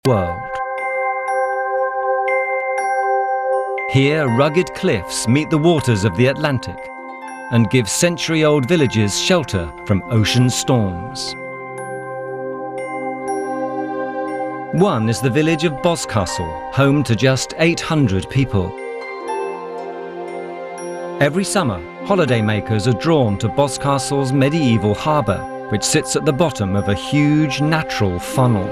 world. Here, rugged cliffs meet the waters of the Atlantic and give century-old villages shelter from ocean storms. One is the village of Boscastle, home to just 800 people. Every summer, holidaymakers are drawn to Boscastle's medieval harbour, which sits at the bottom of a huge natural funnel.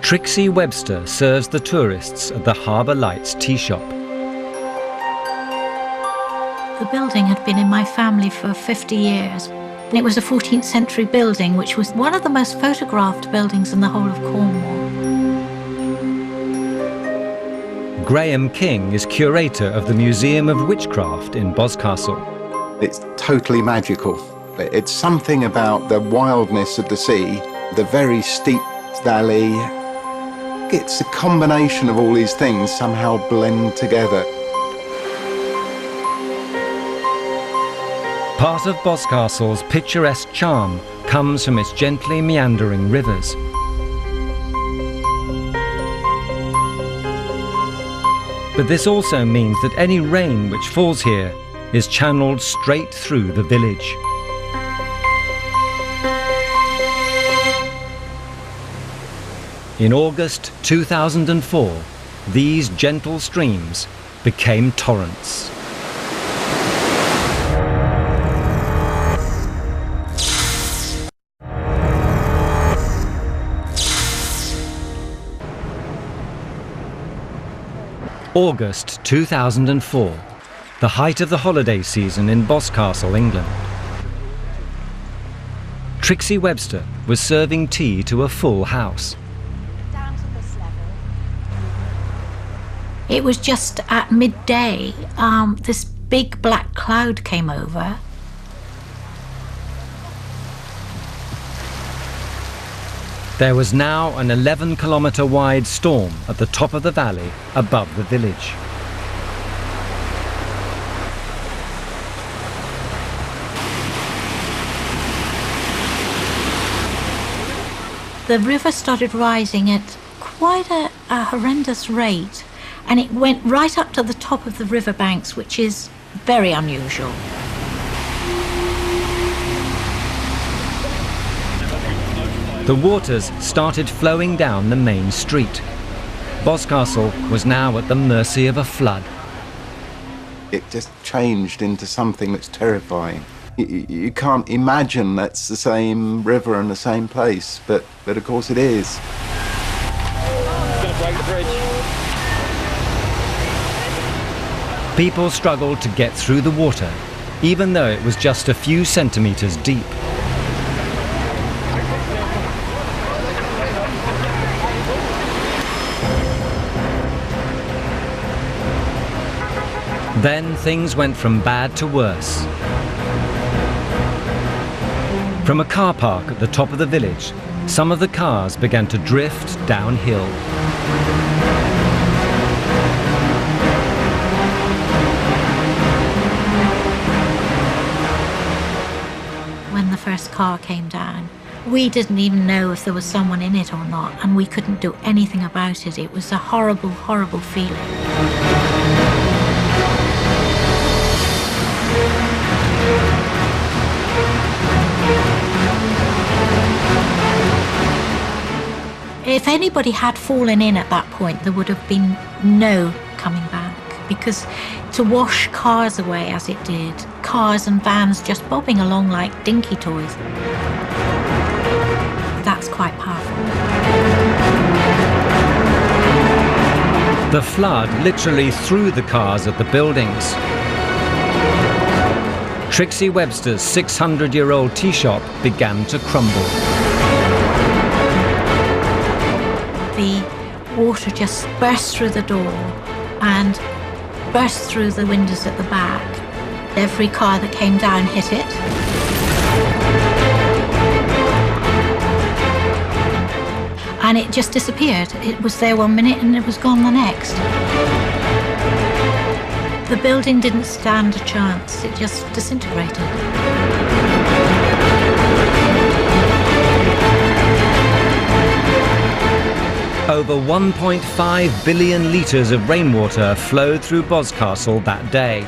Trixie Webster serves the tourists at the Harbour Lights tea shop. The building had been in my family for 50 years. It was a 14th century building, which was one of the most photographed buildings in the whole of Cornwall. Graham King is curator of the Museum of Witchcraft in Boscastle. It's totally magical. It's something about the wildness of the sea, the very steep valley. It's a combination of all these things somehow blend together. Part of Boscastle's picturesque charm comes from its gently meandering rivers. But this also means that any rain which falls here is channeled straight through the village. In August 2004, these gentle streams became torrents. August 2004, the height of the holiday season in Boscastle, England. Trixie Webster was serving tea to a full house. It was just at midday, this big black cloud came over. There was now an 11-kilometre wide storm at the top of the valley above the village. The river started rising at quite a horrendous rate, and it went right up to the top of the riverbanks, which is very unusual. The waters started flowing down the main street. Boscastle was now at the mercy of a flood. It just changed into something that's terrifying. You can't imagine that's the same river and the same place, but of course it is. It's going to break the bridge. People struggled to get through the water, even though it was just a few centimetres deep. Then things went from bad to worse. From a car park at the top of the village, some of the cars began to drift downhill. When the first car came down, we didn't even know if there was someone in it or not, and we couldn't do anything about it. It was a horrible, horrible feeling. If anybody had fallen in at that point, there would have been no coming back, because to wash cars away as it did, cars and vans just bobbing along like dinky toys, that's quite powerful. The flood literally threw the cars at the buildings. Trixie Webster's 600-year-old tea shop began to crumble. The water just burst through the door and burst through the windows at the back. Every car that came down hit it. And it just disappeared. It was there one minute and it was gone the next. The building didn't stand a chance. It just disintegrated. Over 1.5 billion litres of rainwater flowed through Boscastle that day.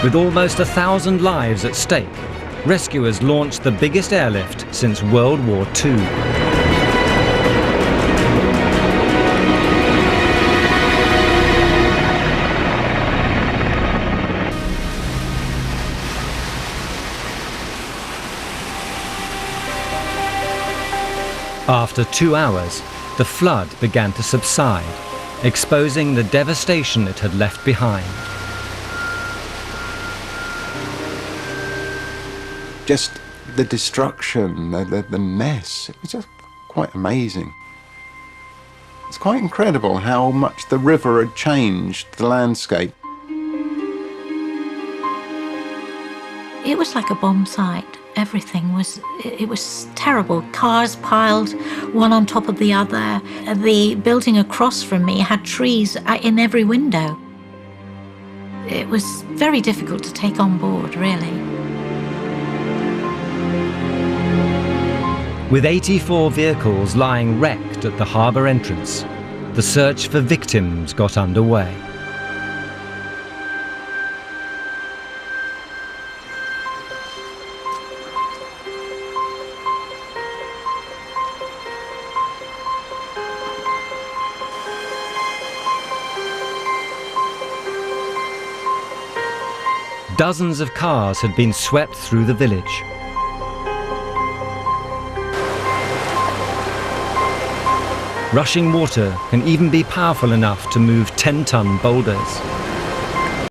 With almost 1,000 lives at stake, rescuers launched the biggest airlift since World War II. After 2 hours, the flood began to subside, exposing the devastation it had left behind. Just the destruction, the mess, it was just quite amazing. It's quite incredible how much the river had changed the landscape. It was like a bomb site. Everything was, it was terrible. Cars piled one on top of the other. The building across from me had trees in every window. It was very difficult to take on board, really. With 84 vehicles lying wrecked at the harbour entrance, the search for victims got underway. Dozens of cars had been swept through the village. Rushing water can even be powerful enough to move 10-ton boulders.